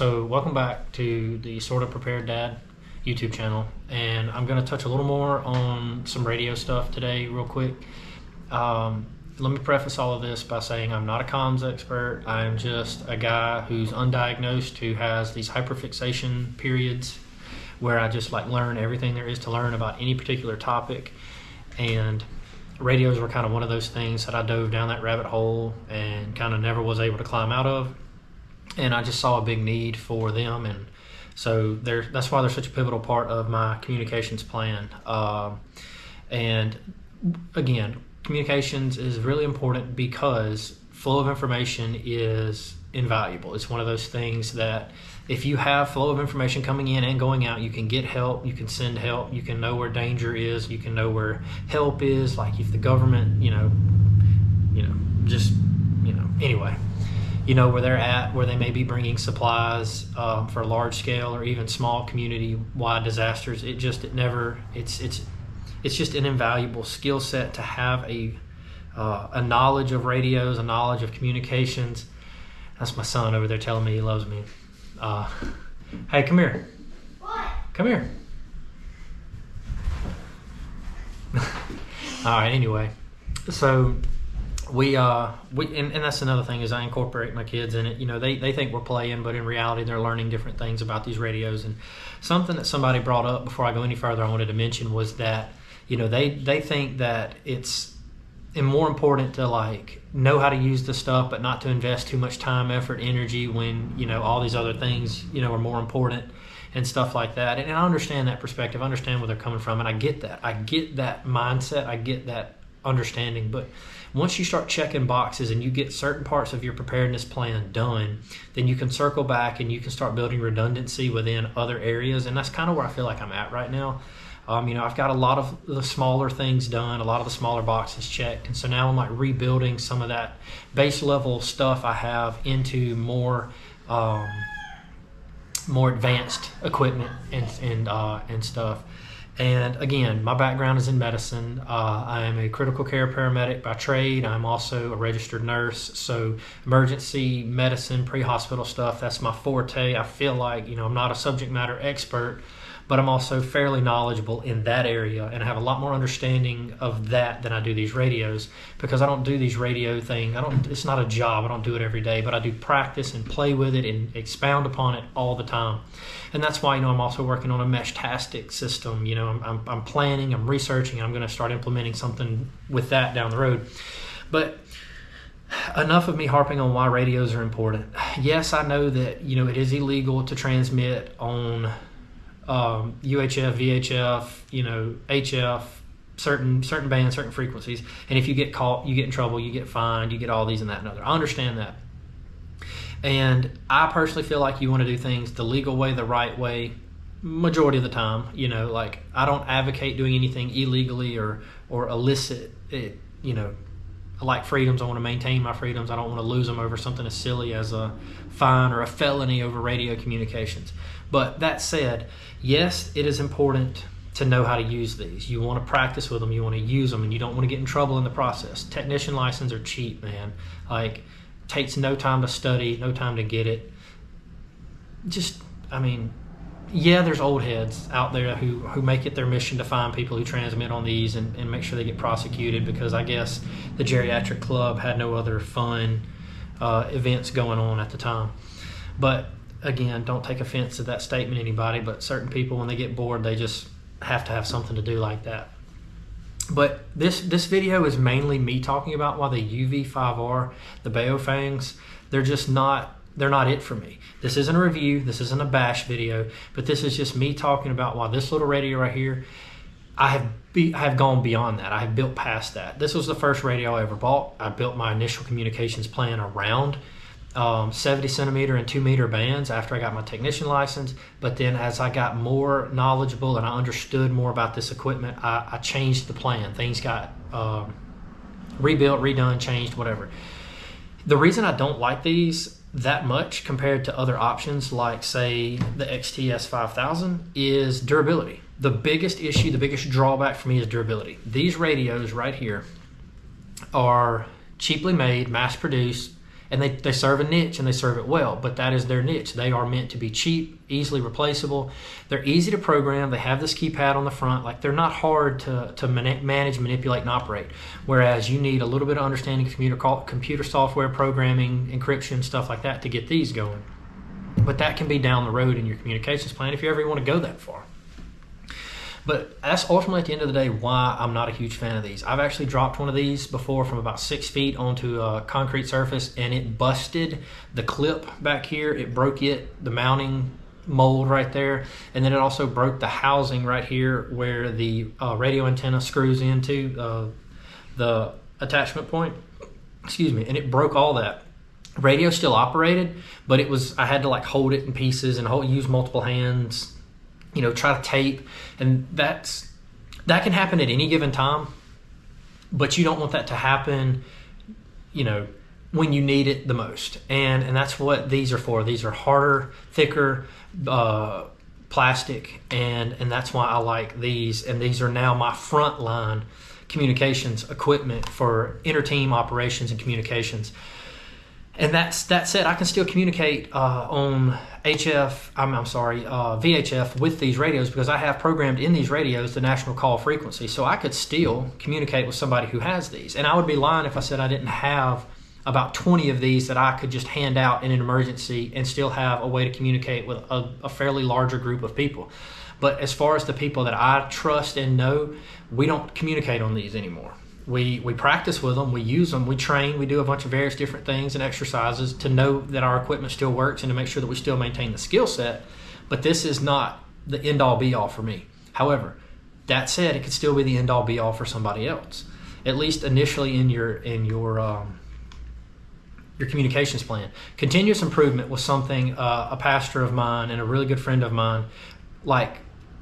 So welcome back to the Sort of Prepared Dad YouTube channel, and I'm going to touch a little more on some radio stuff today real quick. Let me preface all of this by saying I'm not a comms expert. I'm just a guy who's undiagnosed, who has these hyperfixation periods where I just like learn everything there is to learn about any particular topic, and radios were kind of one of those things that I dove down that rabbit hole and kind of never was able to climb out of. And I just saw a big need for them, and so that's why they're such a pivotal part of my communications plan. And again, communications is really important because flow of information is invaluable. It's one of those things that if you have flow of information coming in and going out, you can get help, you can send help, you can know where danger is, you can know where help is. Like if the government, anyway, you know where they're at, where they may be bringing supplies for large scale or even small community-wide disasters. It's just an invaluable skill set to have a knowledge of radios, a knowledge of communications. That's my son over there telling me he loves me. Hey, come here. What? Come here. All right. Anyway, so we and that's another thing is I incorporate my kids in it. You know, they think we're playing, but in reality they're learning different things about these radios. And something that somebody brought up before I go any further I wanted to mention was that, you know, they think that it's more important to like know how to use the stuff but not to invest too much time, effort, energy when, you know, all these other things, you know, are more important and stuff like that. And I understand that perspective. I understand where they're coming from, and I get that. I get that mindset. I get that understanding. But once you start checking boxes and you get certain parts of your preparedness plan done, then you can circle back and you can start building redundancy within other areas. And that's kind of where I feel like I'm at right now. I've got a lot of the smaller things done, a lot of the smaller boxes checked. And so now I'm like rebuilding some of that base level stuff I have into more advanced equipment and stuff. And again, my background is in medicine. I am a critical care paramedic by trade. I'm also a registered nurse. So emergency medicine, pre-hospital stuff, that's my forte. I feel like, you know, I'm not a subject matter expert, but I'm also fairly knowledgeable in that area, and I have a lot more understanding of that than I do these radios, because I don't do these radio thing. It's not a job. I don't do it every day, but I do practice and play with it and expound upon it all the time. And that's why, you know, I'm also working on a mesh-tastic system. You know, I'm planning, I'm researching, I'm going to start implementing something with that down the road. But enough of me harping on why radios are important. Yes, I know that, you know, it is illegal to transmit on UHF, VHF, you know, HF, certain bands, certain frequencies. And if you get caught, you get in trouble, you get fined, you get all these and that and other. I understand that. And I personally feel like you want to do things the legal way, the right way, majority of the time. You know, like I don't advocate doing anything illegally or illicit. I like freedoms. I want to maintain my freedoms. I don't want to lose them over something as silly as a fine or a felony over radio communications. But that said, yes, it is important to know how to use these. You want to practice with them, you want to use them, and you don't want to get in trouble in the process. Technician licenses are cheap, man. Like, takes no time to study, no time to get it. Yeah, there's old heads out there who make it their mission to find people who transmit on these and make sure they get prosecuted, because I guess the geriatric club had no other fun events going on at the time. But again, don't take offense to that statement, anybody, but certain people, when they get bored, they just have to have something to do like that. But this video is mainly me talking about why the UV5R, the Baofengs, they're not it for me. This isn't a review, this isn't a bash video, but this is just me talking about why this little radio right here, I have gone beyond that. I have built past that. This was the first radio I ever bought. I built my initial communications plan around 70 centimeter and 2 meter bands after I got my technician license. But then as I got more knowledgeable and I understood more about this equipment, I changed the plan. Things got rebuilt, redone, changed, whatever. The reason I don't like these that much compared to other options like, say, the XTS 5000 is durability. The biggest issue, the biggest drawback for me is durability. These radios right here are cheaply made, mass produced, and they serve a niche and they serve it well, but that is their niche. They are meant to be cheap, easily replaceable. They're easy to program. They have this keypad on the front. Like, they're not hard to manage, manipulate, and operate. Whereas you need a little bit of understanding of computer software, programming, encryption, stuff like that to get these going. But that can be down the road in your communications plan if you ever want to go that far. But that's ultimately, at the end of the day, why I'm not a huge fan of these. I've actually dropped one of these before from about 6 feet onto a concrete surface, and it busted the clip back here. It broke the mounting mold right there, and then it also broke the housing right here where the radio antenna screws into the attachment point. Excuse me, and it broke all that. Radio still operated, but I had to like hold it in pieces and use multiple hands, try to tape, and that can happen at any given time, but you don't want that to happen, when you need it the most. And that's what these are for. These are harder, thicker plastic, and that's why I like these. And these are now my frontline communications equipment for inter-team operations and communications. And that said, I can still communicate on VHF with these radios, because I have programmed in these radios the national call frequency. So I could still communicate with somebody who has these. And I would be lying if I said I didn't have about 20 of these that I could just hand out in an emergency and still have a way to communicate with a fairly larger group of people. But as far as the people that I trust and know, we don't communicate on these anymore. We practice with them, we use them, we train, we do a bunch of various different things and exercises to know that our equipment still works and to make sure that we still maintain the skill set. But this is not the end-all be-all for me. However, that said, it could still be the end-all be-all for somebody else, at least initially in your communications plan. Continuous improvement was something a pastor of mine and a really good friend of mine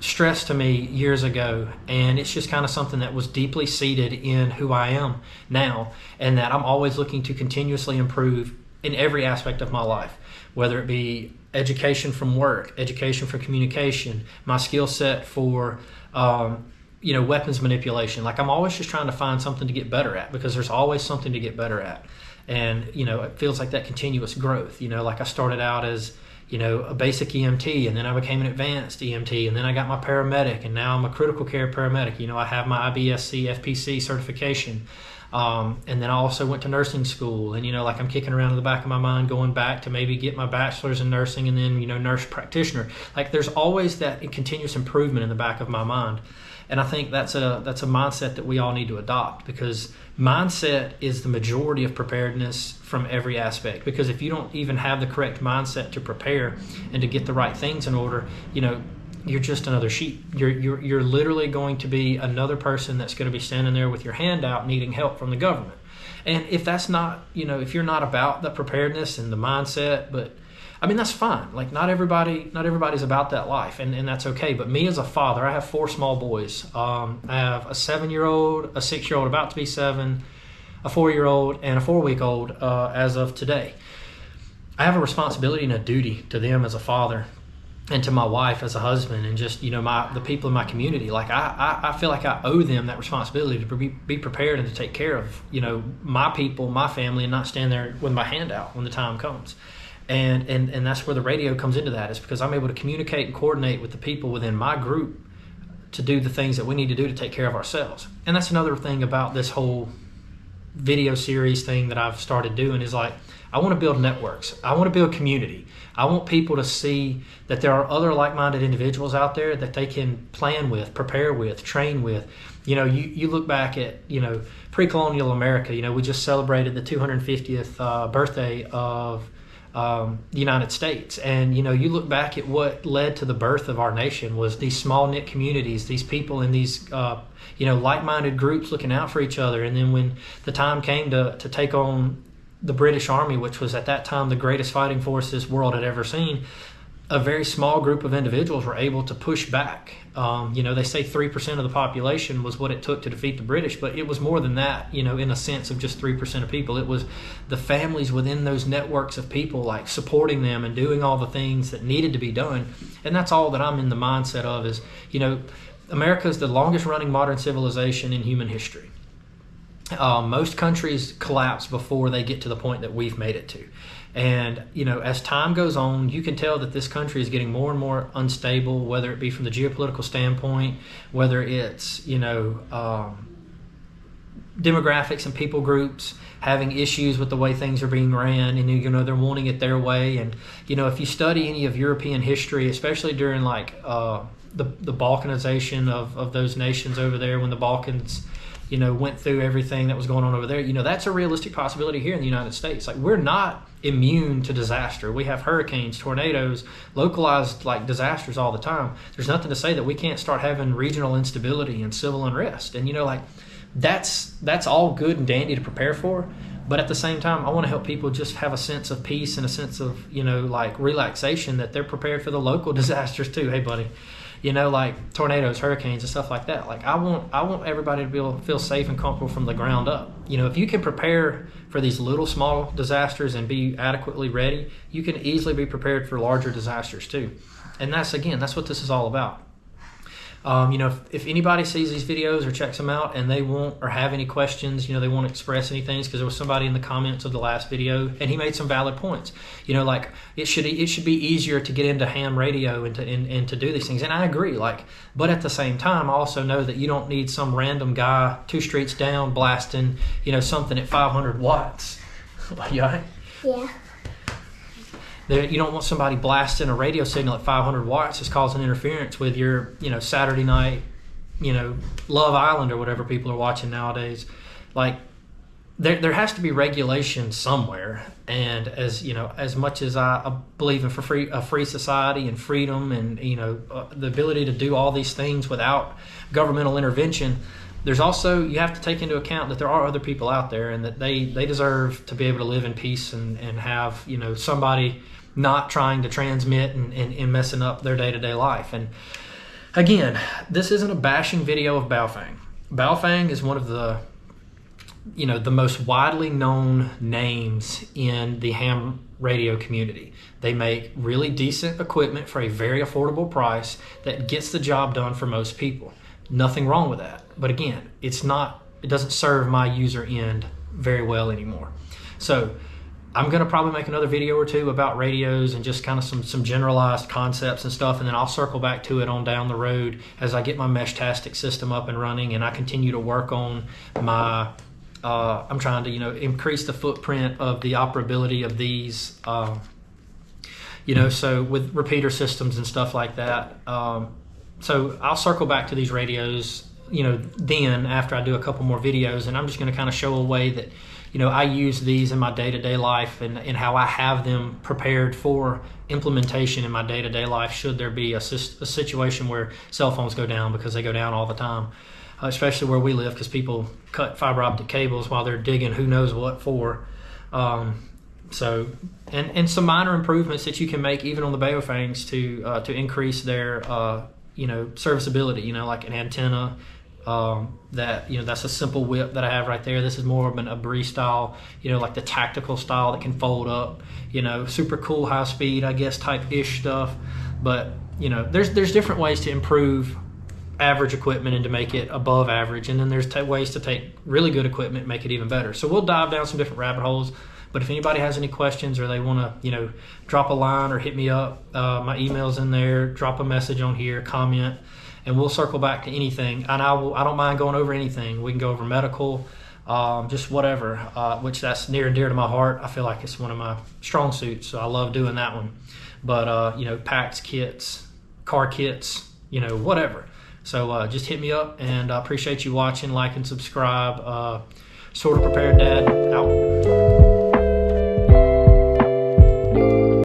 stressed to me years ago, and it's just kind of something that was deeply seated in who I am now, and that I'm always looking to continuously improve in every aspect of my life, whether it be education from work, education for communication, my skill set for weapons manipulation. Like, I'm always just trying to find something to get better at, because there's always something to get better at. And it feels like that continuous growth. Like, I started out as a basic EMT, and then I became an advanced EMT, and then I got my paramedic, and now I'm a critical care paramedic. I have my IBSC FPC certification, and then I also went to nursing school, and I'm kicking around in the back of my mind going back to maybe get my bachelor's in nursing, and then nurse practitioner. Like, there's always that continuous improvement in the back of my mind. And I think that's a mindset that we all need to adopt, because mindset is the majority of preparedness from every aspect. Because if you don't even have the correct mindset to prepare and to get the right things in order, you're just another sheep. You're literally going to be another person that's going to be standing there with your hand out needing help from the government. And if that's not, if you're not about the preparedness and the mindset, but that's fine. Like, not everybody's about that life, and that's okay. But me as a father, I have 4 small boys. I have a 7-year-old, a 6-year-old about to be 7, a 4-year-old, and a 4-week-old as of today. I have a responsibility and a duty to them as a father, and to my wife as a husband, and just the people in my community. Like, I feel like I owe them that responsibility to be prepared and to take care of my people, my family, and not stand there with my hand out when the time comes. And that's where the radio comes into that, is because I'm able to communicate and coordinate with the people within my group to do the things that we need to do to take care of ourselves. And that's another thing about this whole video series thing that I've started doing, is like, I want to build networks. I want to build community. I want people to see that there are other like-minded individuals out there that they can plan with, prepare with, train with. You look back at, pre-colonial America, we just celebrated the 250th birthday of the United States, and you look back at what led to the birth of our nation was these small knit communities, these people in these like-minded groups looking out for each other. And then when the time came to take on the British Army, which was at that time the greatest fighting force this world had ever seen, a very small group of individuals were able to push back. They say 3% of the population was what it took to defeat the British, but it was more than that, in a sense of just 3% of people. It was the families within those networks of people, like, supporting them and doing all the things that needed to be done. And that's all that I'm in the mindset of, is, America is the longest running modern civilization in human history. Most countries collapse before they get to the point that we've made it to. And, as time goes on, you can tell that this country is getting more and more unstable, whether it be from the geopolitical standpoint, whether it's, demographics and people groups having issues with the way things are being ran, and they're wanting it their way. And if you study any of European history, especially during the Balkanization of those nations over there, when the Balkans went through everything that was going on over there, that's a realistic possibility here in the United States. Like, we're not immune to disaster. We have hurricanes, tornadoes, localized disasters all the time. There's nothing to say that we can't start having regional instability and civil unrest. And that's all good and dandy to prepare for. But at the same time, I want to help people just have a sense of peace and a sense of relaxation, that they're prepared for the local disasters too. Hey, buddy. Like tornadoes, hurricanes, and stuff like that. Like, I want everybody to be able to feel safe and comfortable from the ground up. If you can prepare for these little small disasters and be adequately ready, you can easily be prepared for larger disasters too. And that's what this is all about. If anybody sees these videos or checks them out and they want or have any questions, they want to express anything, because there was somebody in the comments of the last video and he made some valid points. It should be easier to get into ham radio and to do these things. And I agree. But at the same time, I also know that you don't need some random guy 2 streets down blasting, something at 500 watts. You all right? Yeah. You don't want somebody blasting a radio signal at 500 watts that's causing interference with your, Saturday night, Love Island or whatever people are watching nowadays. There has to be regulation somewhere. And as much as I believe in a free society and freedom and, the ability to do all these things without governmental intervention, there's also, you have to take into account that there are other people out there, and that they deserve to be able to live in peace and have, somebody not trying to transmit and messing up their day-to-day life. And again, this isn't a bashing video of Baofeng. Baofeng is one of the most widely known names in the ham radio community. They make really decent equipment for a very affordable price that gets the job done for most people. Nothing wrong with that. But again, it doesn't serve my user end very well anymore. So I'm going to probably make another video or two about radios and just kind of some generalized concepts and stuff, and then I'll circle back to it on down the road as I get my Meshtastic system up and running, and I continue to work on my I'm trying to increase the footprint of the operability of these so with repeater systems and stuff like that. So I'll circle back to these radios then after I do a couple more videos, and I'm just going to kind of show a way that I use these in my day-to-day life, and how I have them prepared for implementation in my day-to-day life should there be a situation where cell phones go down, because they go down all the time, especially where we live, because people cut fiber optic cables while they're digging who knows what for. So some minor improvements that you can make even on the Baofengs to increase their serviceability, like an antenna. That's a simple whip that I have right there. This is more of a Brie style, like the tactical style that can fold up, super cool high speed, I guess, type-ish stuff. But, there's different ways to improve average equipment and to make it above average. And then there's ways to take really good equipment and make it even better. So we'll dive down some different rabbit holes. But if anybody has any questions, or they want to, drop a line or hit me up, my email's in there, drop a message on here, comment, and we'll circle back to anything. And I don't mind going over anything. We can go over medical, just whatever, which that's near and dear to my heart. I feel like it's one of my strong suits, so I love doing that one. But, packs, kits, car kits, whatever. So just hit me up, and I appreciate you watching, like, and subscribe. Sort of Prepared Dad, out.